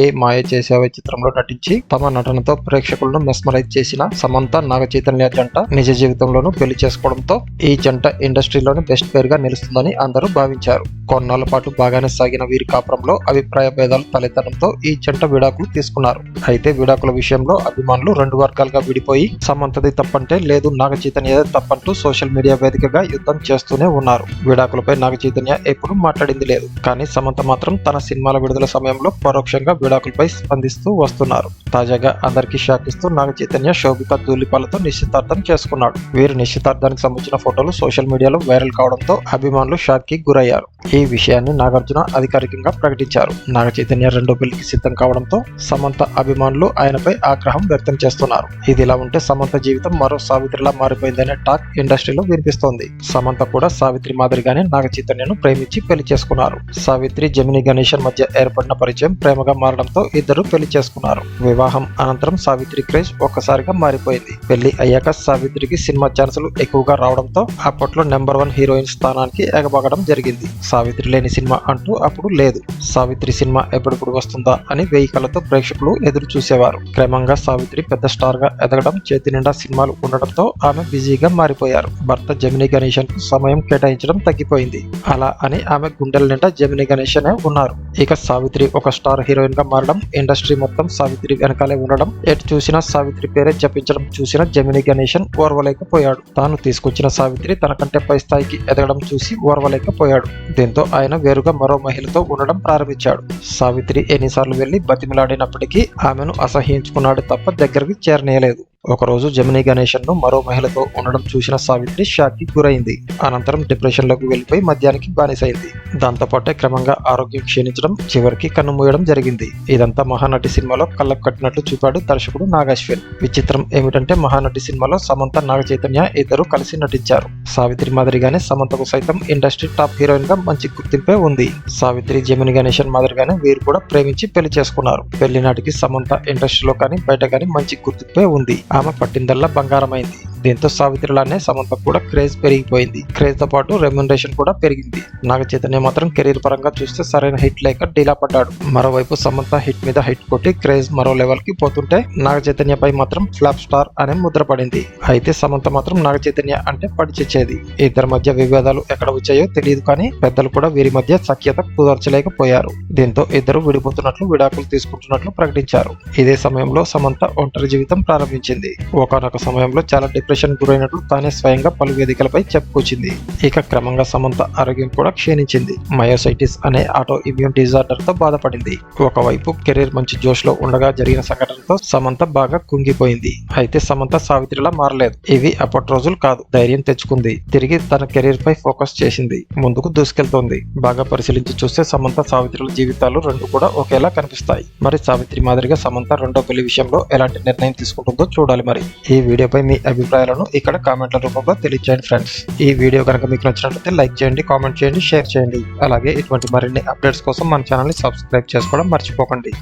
ఏ మాయ చేసేవే చిత్రంలో నటించి తమ నటనతో ప్రేక్షకులను మెస్మరైజ్ చేసిన సమంత నాగ చైతన్య జంట నిజ జీవితంలోనూ పెళ్లి చేసుకోవడంతో ఈ జంట ఇండస్ట్రీలోని బెస్ట్ పేరుగా నిలుస్తుందని అందరూ భావించారు. కొన్నాళ్ల పాటు బాగానే సాగిన వీరి కాపురంలో అభిప్రాయ భేదాలు తలెత్తడంతో ఈ జంట విడాకులు తీసుకున్నారు. అయితే విడాకుల విషయంలో అభిమానులు రెండు వర్గాలుగా విడిపోయి సమంతది తప్పంటే లేదు నాగ చైతన్యదే తప్పంటూ సోషల్ మీడియా వేదికగా యుద్ధం చేస్తూనే ఉన్నారు. విడాకులపై నాగ చైతన్య ఎప్పుడు మాట్లాడింది లేదు. కానీ సమంత మాత్రం తన సినిమాల విడుదల సమయంలో పరోక్షంగా విడాకులపై స్పందిస్తూ వస్తున్నారు. తాజాగా అందరికీ షాక్ ఇస్తూ నాగ చైతన్య శోభిత ధూళిపాలతో నిశ్చితార్థం చేసుకున్నాడు. వీరి నిశ్చితార్థానికి సంబంధించిన ఫోటోలు సోషల్ మీడియాలో వైరల్ కావడంతో అభిమానులు షాక్ కి గురయ్యారు. ఈ విషయాన్ని నాగార్జున అధికారికంగా ప్రకటించారు. నాగ చైతన్య రెండో పెళ్లికి సిద్ధం కావడంతో సమంత అభిమానులు ఆయనపై ఆగ్రహం వ్యక్తం చేస్తున్నారు. ఇదిలా ఉంటే సమంత జీవితం మరో సావిత్రిలా మారిపోయిందనే టాక్ ఇండస్ట్రీలో వినిపిస్తోంది. సమంత కూడా సావిత్రి మాదిరిగానే నాగ చైతన్యను ప్రేమించి పెళ్లి చేసుకున్నారు. సావిత్రి జెమిని గణేశన్ మధ్య ఏర్పడిన పరిచయం ప్రేమగా మారడంతో ఇద్దరు పెళ్లి చేసుకున్నారు. వివాహం అనంతరం సావిత్రి క్రేజ్ ఒక్కసారిగా మారిపోయింది. పెళ్లి అయ్యాక సావిత్రికి సినిమా ఛాన్సులు ఎక్కువగా రావడంతో అప్పట్లో నెంబర్ 1 హీరోయిన్ స్థానానికి ఎగబగడం జరిగింది. సావిత్రి లేని సినిమా అంటూ అప్పుడు లేదు. సావిత్రి సినిమా ఎప్పుడెప్పుడు వస్తుందా అని 1000 కళ్ళతో ప్రేక్షకులు ఎదురు చూసేవారు. క్రమంగా సావిత్రి పెద్ద స్టార్ గా ఎదగడం, చేతి నిండా సినిమాలు ఉండడంతో ఆమె బిజీగా మారిపోయారు. భర్త జెమిని గణేశన్ కు సమయం కేటాయించడం తగ్గిపోయింది. అలా అని ఆమె గుండెల నిండా జెమిని గణేశనే ఉన్నారు. ఇక సావిత్రి ఒక స్టార్ హీరోయిన్ గా మారడం, ఇండస్ట్రీ మొత్తం సావిత్రి వెనకాలే ఉండడం, ఎటు చూసినా సావిత్రి పేరే జపించడం చూసిన జెమిని గణేశన్ ఓర్వలేకపోయాడు. తాను తీసుకొచ్చిన సావిత్రి తనకంటే పై స్థాయికి ఎదగడం చూసి ఓర్వలేకపోయాడు. దీంతో ఆయన వేరుగా మరో మహిళతో ఉండడం ప్రారంభించాడు. సావిత్రి ఎన్నిసార్లు వెళ్లి బతిమిలాడినప్పటికీ ఆమెను అసహ్యించుకున్నాడు తప్ప దగ్గరికి చేరనీయలేదు. ఒకరోజు జెమిని గణేశన్ ను మరో మహిళతో ఉండడం చూసిన సావిత్రి షాక్ కి గురైంది. అనంతరం డిప్రెషన్ లోకి వెళ్లిపోయి మద్యానికి బానిసైంది. దాంతో పాటే క్రమంగా ఆరోగ్యం క్షీణించడం, చివరికి కన్నుమూయడం జరిగింది. ఇదంతా మహానటి సినిమాలో కళ్ళకు కట్టినట్లు చూపాడు దర్శకుడు నాగశ్విన్. విచిత్రం ఏమిటంటే మహానటి సినిమాలో సమంత నాగ చైతన్య ఇద్దరు కలిసి నటించారు. సావిత్రి మాదిరిగానే సమంతకు సైతం ఇండస్ట్రీ టాప్ హీరోయిన్ గా మంచి గుర్తింపే ఉంది. సావిత్రి జెమిని గణేశన్ మాదిరిగానే వీరు కూడా ప్రేమించి పెళ్లి చేసుకున్నారు. పెళ్లి నాటికి సమంత ఇండస్ట్రీలో కానీ బయట కానీ మంచి గుర్తింపే ఉంది. ఆమె పట్టిందల్లా బంగారమైంది. దీంతో సావిత్రిలానే సమంత కూడా క్రేజ్ పెరిగిపోయింది. క్రేజ్ తో పాటు రెమ్యునరేషన్ కూడా పెరిగింది. నాగ చైతన్య మాత్రం కెరీర్ పరంగా చూస్తే సరైన హిట్ లేక డీలా పడ్డాడు. మరోవైపు సమంత హిట్ మీద హిట్ కొట్టి క్రేజ్ మరో లెవెల్ కి పోతుంటే నాగ చైతన్యపై మాత్రం ఫ్లాప్ స్టార్ అనే ముద్ర పడింది. అయితే సమంత మాత్రం నాగ చైతన్య అంటే పడిచేది. ఇద్దరి మధ్య విభేదాలు ఎక్కడ వచ్చాయో తెలియదు కానీ పెద్దలు కూడా వీరి మధ్య సఖ్యత కుదర్చలేకపోయారు. దీంతో ఇద్దరు విడిపోతున్నట్లు, విడాకులు తీసుకుంటున్నట్లు ప్రకటించారు. ఇదే సమయంలో సమంత ఒంటరి జీవితం ప్రారంభించింది. ఒకనొక సమయంలో చాలా డిప్రెషన్ గురైనట్లు తానే స్వయంగా పలు వేదికలపై చెప్పుకొచ్చింది. ఇక క్రమంగా సమంత ఆరోగ్యం కూడా క్షీణించింది. మయోసైటిస్ అనే ఆటో ఇమ్యూన్ డిజార్డర్ తో బాధపడింది. ఒకవైపు కెరీర్ మంచి జోష్ లో ఉండగా జరిగిన సంఘటనతో సమంత బాగా కుంగిపోయింది. అయితే సమంత సావిత్రిలా మారలేదు. ఇవి అప్పటి రోజులు కాదు. ధైర్యం తెచ్చుకుంది. తిరిగి తన కెరీర్ పై ఫోకస్ చేసింది. ముందుకు దూసుకెళ్తోంది. బాగా పరిశీలించి చూస్తే సమంత సావిత్రుల జీవితాలు రెండు కూడా ఒకేలా కనిపిస్తాయి. మరి సావిత్రి మాదిరిగా సమంత రెండో పెళ్లి విషయంలో ఎలాంటి నిర్ణయం తీసుకుంటుందో చూడాలి. మరి ఈ వీడియోపై మీ అభిప్రాయాలను ఇక్కడ కామెంట్ల రూపంలో తెలియజేయండి ఫ్రెండ్స్. ఈ వీడియో కనుక మీకు నచ్చినట్లయితే లైక్ చేయండి, కామెంట్ చేయండి, షేర్ చేయండి. అలాగే ఇటువంటి మరిన్ని అప్డేట్స్ కోసం మన ఛానల్ ని సబ్స్క్రైబ్ చేసుకోవడం మర్చిపోకండి.